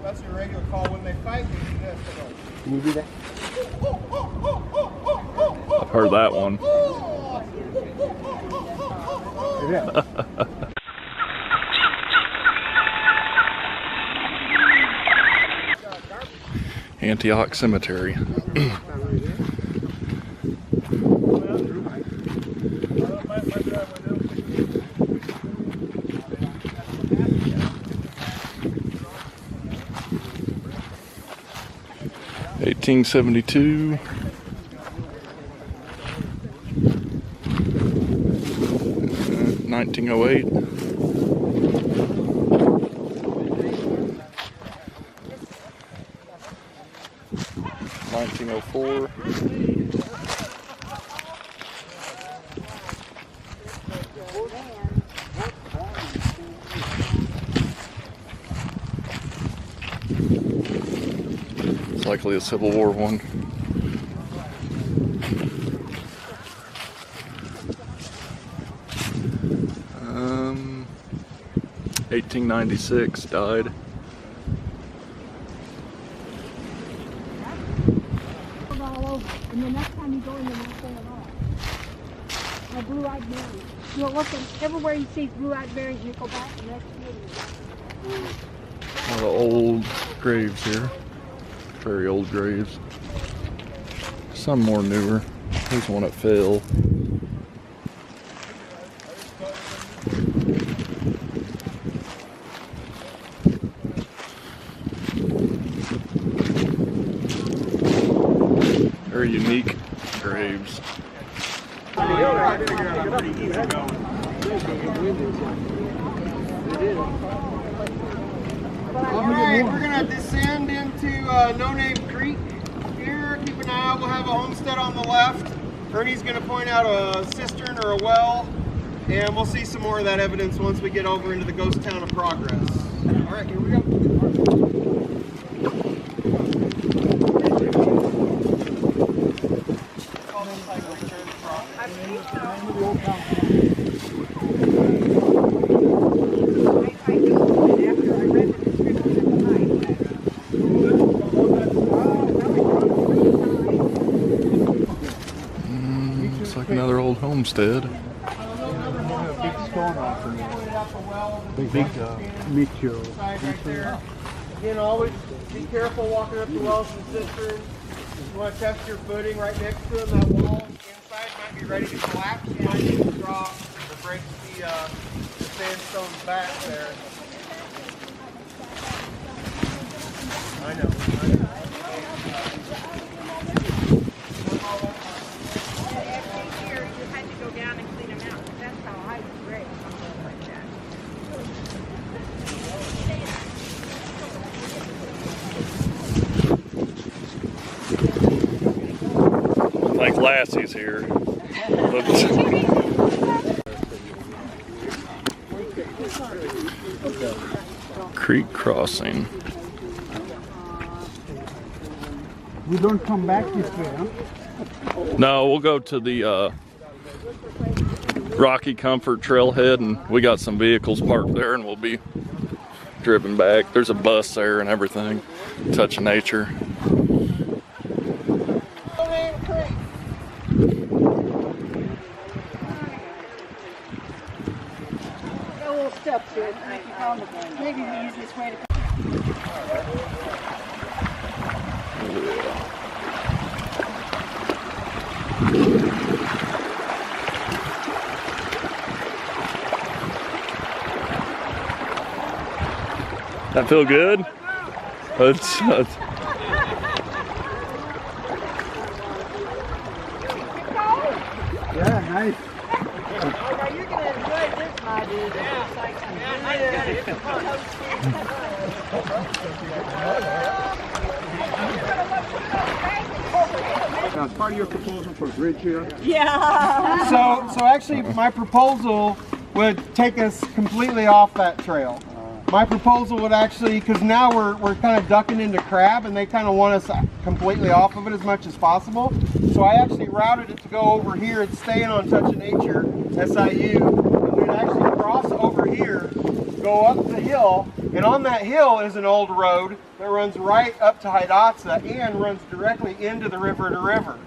That's your regular call. When they fight, they do this. Can you do that? I've heard that one. Yeah. Antioch Cemetery. $1872. $1908. $1904. It's likely a Civil War one. Um, 1896 died. And the next time you go in, you're not saying at all. A blue-eyed berry. You'll look and everywhere you see blue-eyed berries, you go back and that's it. A lot of old graves here. Very old graves. Some more newer. Here's one at Phil. Very unique graves. Alright, we're gonna descend into No Name Creek here. Keep an eye out, we'll have a homestead on the left. Ernie's gonna point out a cistern or a well, and we'll see some more of that evidence once we get over into the ghost town of Progress. Alright, here we go. Looks like another old homestead. Big stone off in there. Big meteor. Right there. Again, always be careful walking up the wells and cisterns. You want to test your footing right next to them. That wall inside might be ready to collapse. You might need to drop to break the sandstone back there. I know. Here, you had to go down and clean them out. That's how I was raised. Like that. I think Lassie's here. Creek crossing. We don't come back this way, huh? No, we'll go to the Rocky Comfort Trailhead, and we got some vehicles parked there, and we'll be driven back. There's a bus there and everything. Touch of nature. Little steps here. Maybe the easiest way to come. That feel good? It's Yeah, nice. Now you're going to enjoy this, my dude. Now, it's part of your proposal for a bridge here. Yeah. So actually, my proposal would take us completely off that trail. My proposal would actually, because now we're kind of ducking into crab, and they kind of want us completely off of it as much as possible. So I actually routed it to go over here and staying on Touch of Nature, SIU. And we'd actually cross over here go up the hill, and on that hill is an old road that runs right up to Hidatsa and runs directly into the river to river.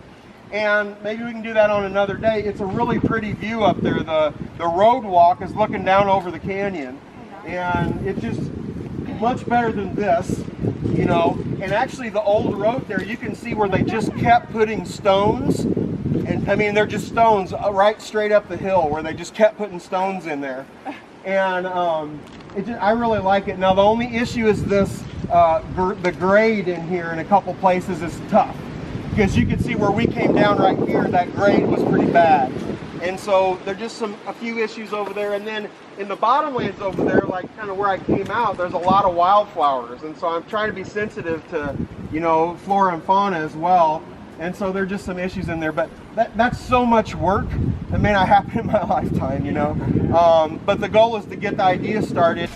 And maybe we can do that on another day. It's a really pretty view up there. The road walk is looking down over the canyon, and it's just much better than this, you know. And actually the old road there, you can see where they just kept putting stones, and I mean they're just stones right straight up the hill where they just kept putting stones in there. And I really like it. Now the only issue is this, the grade in here in a couple places is tough. Because you can see where we came down right here, that grade was pretty bad. And so there's just a few issues over there. And then in the bottomlands over there, like kind of where I came out, there's a lot of wildflowers. And so I'm trying to be sensitive to, you know, flora and fauna as well. And so there are just some issues in there. But that's so much work that may not happen in my lifetime, you know. But the goal is to get the idea started.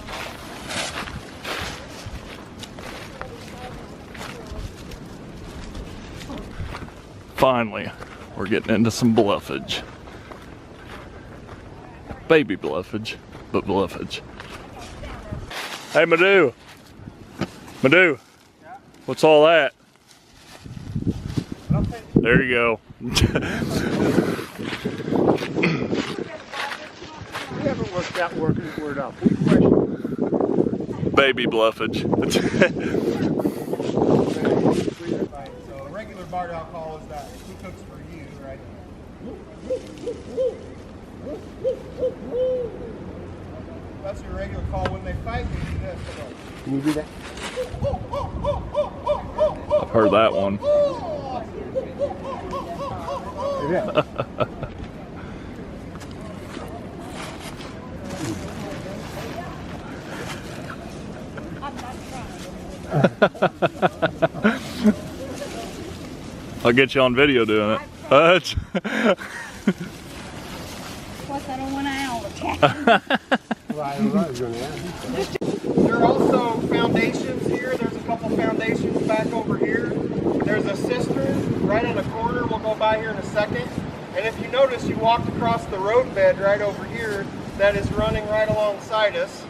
Finally, we're getting into some bluffage. Baby bluffage, but bluffage. Hey, Madhu. Madhu, what's all that? There you go. We haven't worked that word out. Baby bluffage. So a regular bar dog call is that who cooks for you, right? That's your regular call. When they fight, they do this. Can you do that? I've heard that one. Yeah. I'll get you on video doing it. Plus, I don't want to owl attack. There are also foundations here. There's a couple foundations back over here. There's a cistern right in the corner. We'll go by here in a second. And if you notice, you walked across the road bed right over here that is running right alongside us,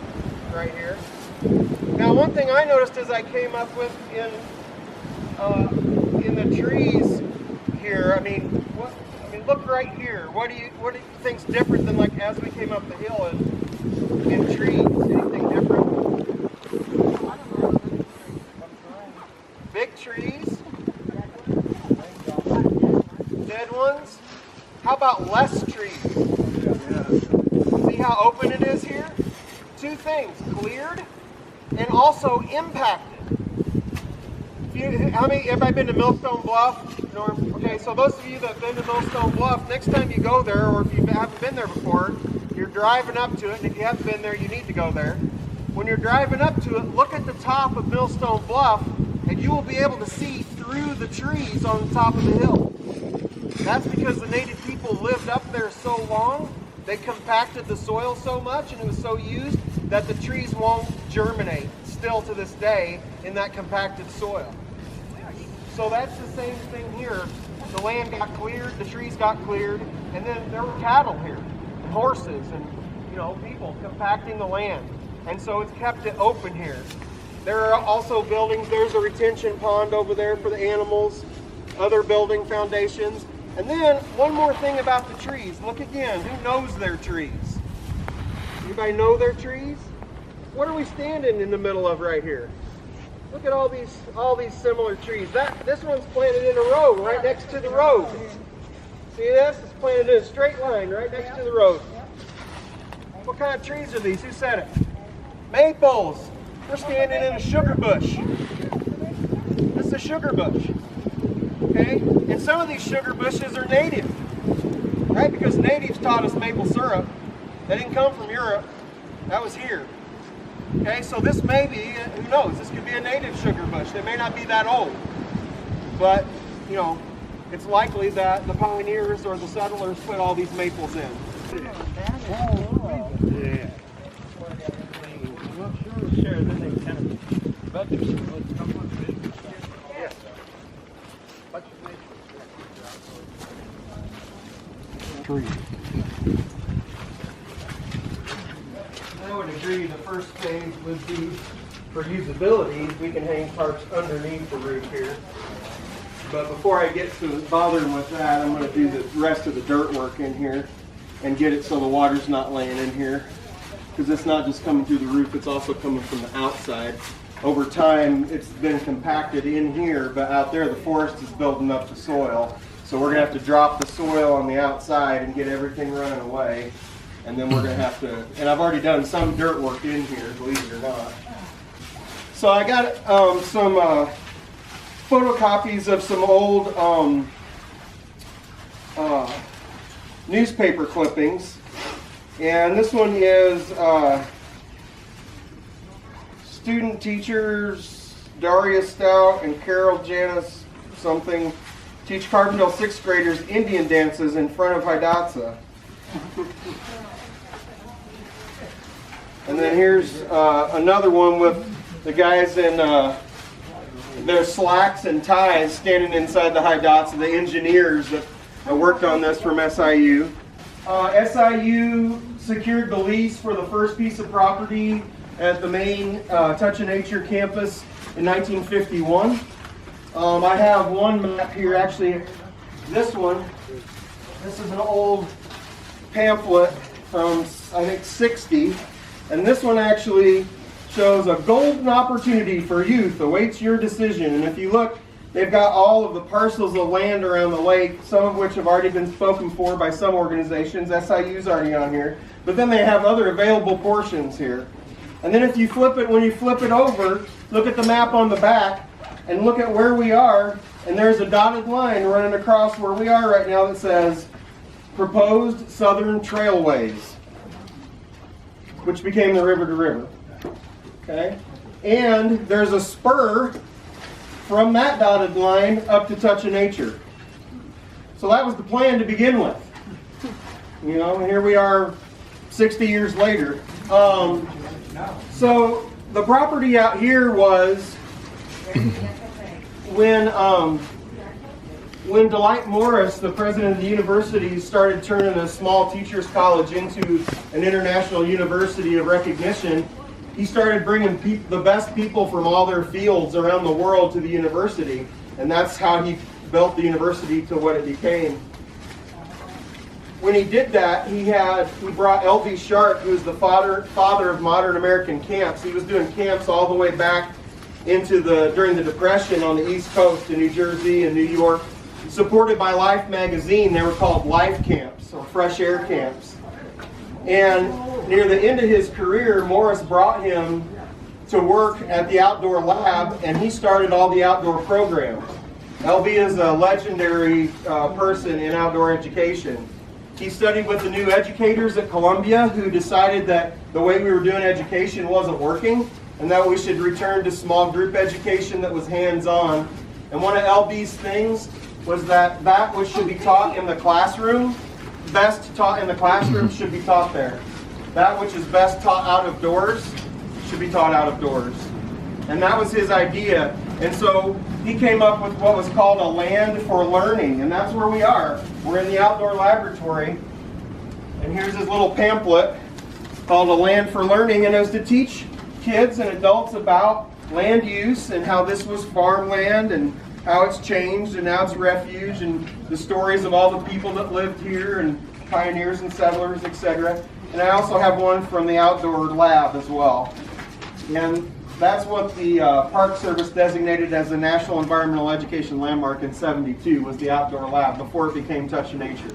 right here. Now, one thing I noticed as I came up with in the trees here, I mean, look right here. What do you think's different than like as we came up the hill in trees? Anything different? Big trees? Dead ones? How about less trees? See how open it is here? Two things, cleared and also impacted. Everybody been to Millstone Bluff? Norm? Okay, so those of you that have been to Millstone Bluff, next time you go there, or if you haven't been there before, you're driving up to it, and if you haven't been there, you need to go there. When you're driving up to it, look at the top of Millstone Bluff, and you will be able to see through the trees on the top of the hill. That's because the native people lived up there so long, they compacted the soil so much, and it was so used that the trees won't germinate still to this day in that compacted soil. So that's the same thing here. The land got cleared, the trees got cleared, and then there were cattle here, and horses, and people compacting the land. And so it's kept it open here. There are also buildings. There's a retention pond over there for the animals, other building foundations. And then one more thing about the trees. Look again, who knows their trees? Anybody know their trees? What are we standing in the middle of right here? Look at all these similar trees. This one's planted in a row right next to the road. See this? It's planted in a straight line right next to the road. What kind of trees are these? Who said it? Maples. We're standing in a sugar bush. This is a sugar bush. Okay? And some of these sugar bushes are native. Right? Because natives taught us maple syrup. They didn't come from Europe. That was here. Okay, so this may be, who knows, this could be a native sugar bush. They may not be that old. But, it's likely that the pioneers or the settlers put all these maples in. Yeah. I would agree the first phase would be for usability. We can hang tarps underneath the roof here. But before I get to bothering with that, I'm going to do the rest of the dirt work in here and get it so the water's not laying in here. Because it's not just coming through the roof, it's also coming from the outside. Over time, it's been compacted in here, but out there the forest is building up the soil. So we're going to have to drop the soil on the outside and get everything running away. And then we're going to have to, and I've already done some dirt work in here, believe it or not. So I got some photocopies of some old newspaper clippings. And this one is student teachers Daria Stout and Carol Janice something teach Carbondale 6th graders Indian dances in front of Hidatsa. And then here's another one with the guys in their slacks and ties standing inside the Hidatsa, the engineers that worked on this from SIU. SIU secured the lease for the first piece of property at the main Touch of Nature campus in 1951. I have one map here, actually this one. This is an old pamphlet from I think 60, and this one actually shows a golden opportunity for youth awaits your decision. And if you look, they've got all of the parcels of land around the lake, some of which have already been spoken for by some organizations. SIU's already on here. But then they have other available portions here. And then if you flip it, when you flip it over, look at the map on the back and look at where we are. And there's a dotted line running across where we are right now that says Proposed Southern Trailways, which became the River to River. Okay? And there's a spur from that dotted line up to Touch of Nature. So that was the plan to begin with. You know, and here we are 60 years later. So the property out here was when Dwight Morris, the president of the university, started turning a small teachers college into an international university of recognition. He started bringing the best people from all their fields around the world to the university, and that's how he built the university to what it became. When he did that, he brought L.B. Sharp, who's the father of modern American camps. He was doing camps all the way back during the Depression on the East Coast in New Jersey and New York, supported by Life magazine. They were called life camps or fresh air camps. And near the end of his career, Morris brought him to work at the outdoor lab, and he started all the outdoor programs. LB is a legendary person in outdoor education. He studied with the new educators at Columbia, who decided that the way we were doing education wasn't working, and that we should return to small group education that was hands-on. And one of LB's things was that which should be taught in the classroom, best taught in the classroom, should be taught there. That which is best taught out of doors should be taught out of doors. And that was his idea. And so he came up with what was called a land for learning, and that's where we are. We're in the outdoor laboratory, and here's his little pamphlet called A Land for Learning, and it was to teach kids and adults about land use and how this was farmland and how it's changed and now it's refuge, and the stories of all the people that lived here and pioneers and settlers, etc. And I also have one from the outdoor lab as well. And that's what the Park Service designated as a National Environmental Education Landmark in '72, was the outdoor lab, before it became Touch of Nature.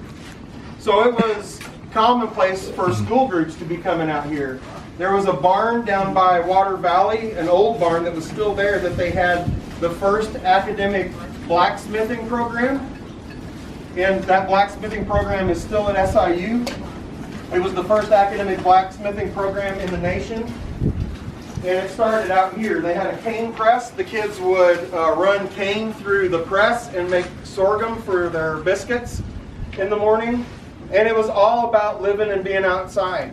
So it was commonplace for school groups to be coming out here. There was a barn down by Water Valley, an old barn that was still there, that they had the first academic blacksmithing program. And that blacksmithing program is still at SIU. It was the first academic blacksmithing program in the nation. And it started out here. They had a cane press. The kids would run cane through the press and make sorghum for their biscuits in the morning. And it was all about living and being outside.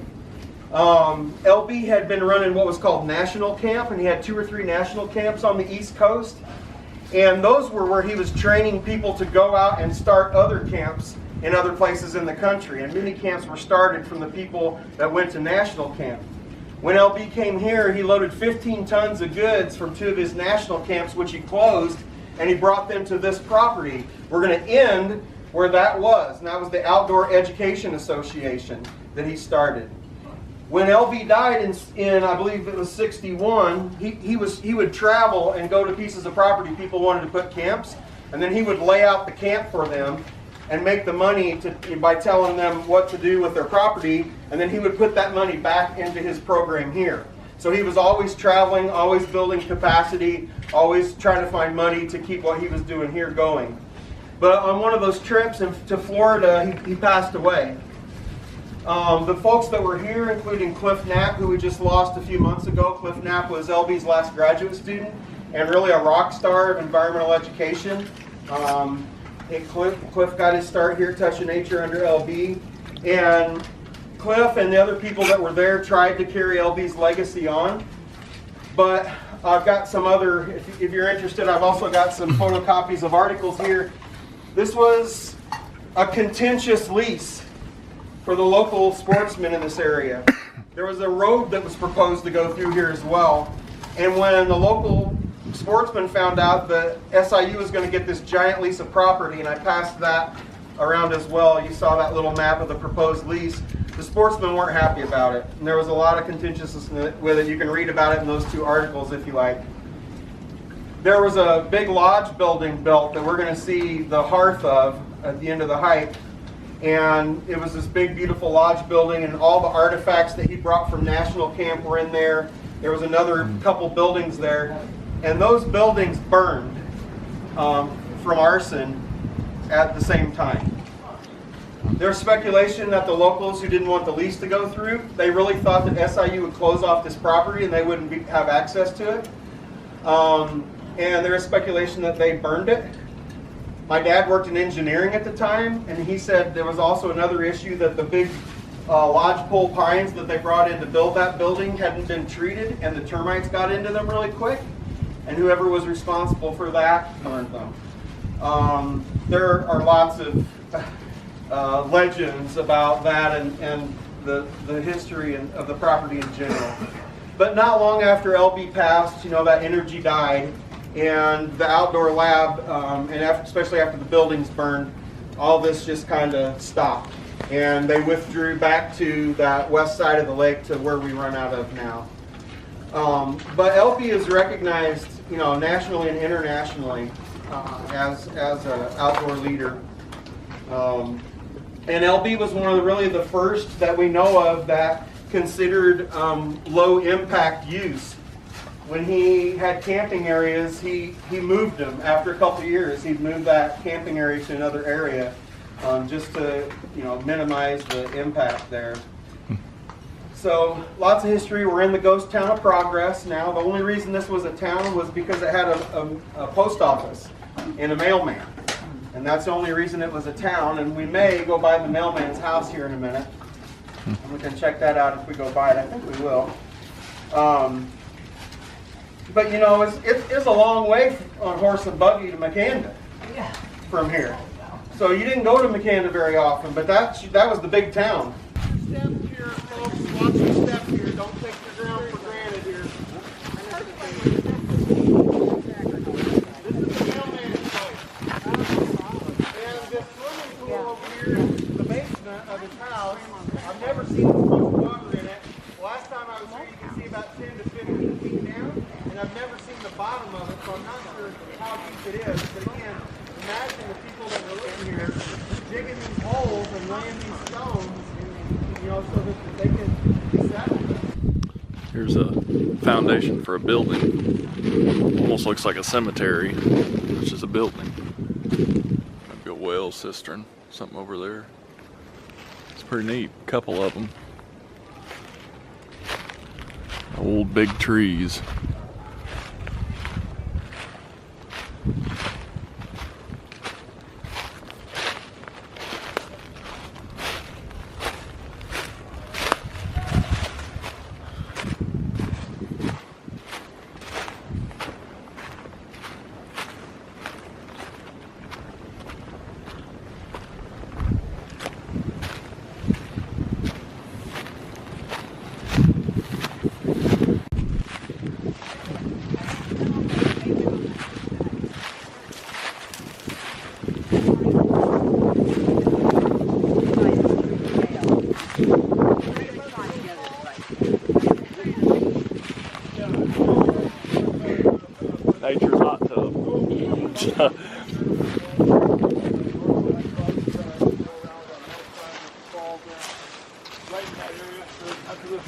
LB had been running what was called National Camp, and he had 2 or 3 national camps on the East Coast. And those were where he was training people to go out and start other camps in other places in the country. And many camps were started from the people that went to National Camp. When LB came here, he loaded 15 tons of goods from 2 of his national camps, which he closed, and he brought them to this property. We're going to end where that was, and that was the Outdoor Education Association that he started. When LB died in I believe it was 61, he would travel and go to pieces of property people wanted to put camps, and then he would lay out the camp for them and make the money by telling them what to do with their property, and then he would put that money back into his program here. So he was always traveling, always building capacity, always trying to find money to keep what he was doing here going. But on one of those trips to Florida, he passed away. The folks that were here, including Cliff Knapp, who we just lost a few months ago. Cliff Knapp was LB's last graduate student and really a rock star of environmental education. Cliff got his start here, Touch of Nature, under LB. And Cliff and the other people that were there tried to carry LB's legacy on. But I've got some other, if you're interested, I've also got some photocopies of articles here. This was a contentious lease for the local sportsmen in this area. There was a road that was proposed to go through here as well. And when the local sportsmen found out that SIU was going to get this giant lease of property, and I passed that around as well, you saw that little map of the proposed lease, the sportsmen weren't happy about it. And there was a lot of contentiousness with it. You can read about it in those 2 articles if you like. There was a big lodge building built that we're going to see the hearth of at the end of the hike. And it was this big, beautiful lodge building, and all the artifacts that he brought from National Camp were in there. There was another couple buildings there. And those buildings burned from arson at the same time. There's speculation that the locals who didn't want the lease to go through, they really thought that SIU would close off this property and they wouldn't have access to it. And there is speculation that they burned it. My dad worked in engineering at the time, and he said there was also another issue that the big lodgepole pines that they brought in to build that building hadn't been treated, and the termites got into them really quick, and whoever was responsible for that burned them. There are lots of legends about that and the history of the property in general. But not long after LB passed, that energy died, and the outdoor lab, and especially after the buildings burned, all this just kind of stopped. And they withdrew back to that west side of the lake to where we run out of now. But LB is recognized, nationally and internationally as an outdoor leader. And LB was one of really the first that we know of that considered low impact use. When he had camping areas, he moved them. After a couple of years, he'd move that camping area to another area just to minimize the impact there. So lots of history. We're in the ghost town of Progress now. The only reason this was a town was because it had a post office and a mailman. And that's the only reason it was a town. And we may go by the mailman's house here in a minute. And we can check that out if we go by it. I think we will. But it's a long way on horse and buggy to Macanda from here. So you didn't go to Macanda very often, but that was the big town. Step here, folks. Watch the step here. Don't take the ground for granted here. This is the mailman's place. And this swimming pool over here is the basement of his house. I've never seen this much water in it. Last time I was here, you can see about 10 to 15 feet down. And I've never seen the bottom of it, so I'm not sure how deep it is. But again, imagine the people that were living here digging these holes and laying these stones, so that they can settle. Here's a foundation for a building. Almost looks like a cemetery, which is a building. Maybe a well cistern, something over there. It's pretty neat. Couple of them. Old big trees. Right in that area. After this,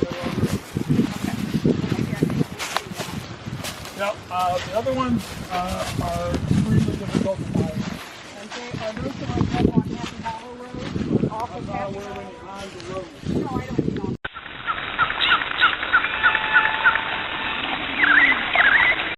yep, the other ones are extremely difficult to find. Okay, are those the ones up on Happy Hollow Road? Or off of I'm not Happy aware of Hollow? any lines of road. No, I don't